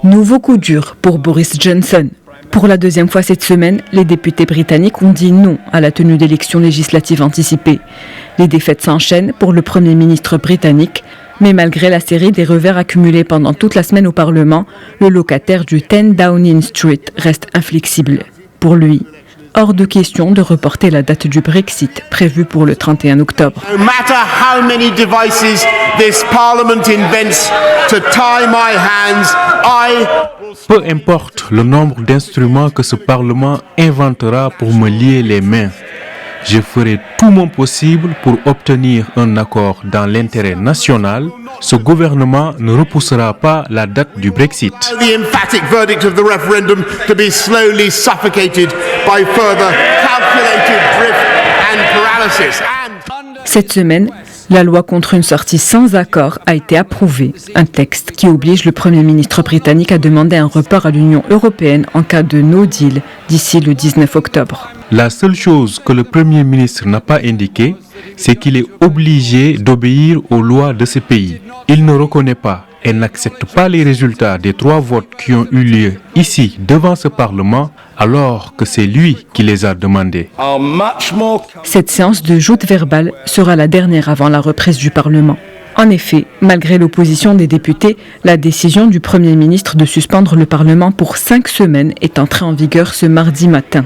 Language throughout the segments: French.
Nouveau coup dur pour Boris Johnson. Pour la deuxième fois cette semaine, les députés britanniques ont dit non à la tenue d'élections législatives anticipées. Les défaites s'enchaînent pour le Premier ministre britannique, mais malgré la série des revers accumulés pendant toute la semaine au Parlement, le locataire du 10 Downing Street reste inflexible. Pour lui, hors de question de reporter la date du Brexit prévue pour le 31 octobre. No matter how many devices this Parliament invents to tie my hands, Peu importe le nombre d'instruments que ce Parlement inventera pour me lier les mains, je ferai tout mon possible pour obtenir un accord dans l'intérêt national. Ce gouvernement ne repoussera pas la date du Brexit. The emphatic verdict of the referendum to be slowly suffocated by further calculated drift and paralysis. Cette semaine, la loi contre une sortie sans accord a été approuvée, un texte qui oblige le Premier ministre britannique à demander un report à l'Union européenne en cas de no deal d'ici le 19 octobre. La seule chose que le Premier ministre n'a pas indiqué, c'est qu'il est obligé d'obéir aux lois de ce pays. Il ne reconnaît pas et n'accepte pas les résultats des 3 votes qui ont eu lieu ici devant ce Parlement, alors que c'est lui qui les a demandés. Cette séance de joute verbale sera la dernière avant la reprise du Parlement. En effet, malgré l'opposition des députés, la décision du Premier ministre de suspendre le Parlement pour 5 semaines est entrée en vigueur ce mardi matin.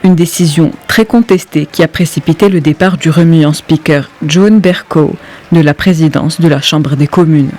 Une décision très contestée qui a précipité le départ du remuant speaker John Bercow de la présidence de la Chambre des communes.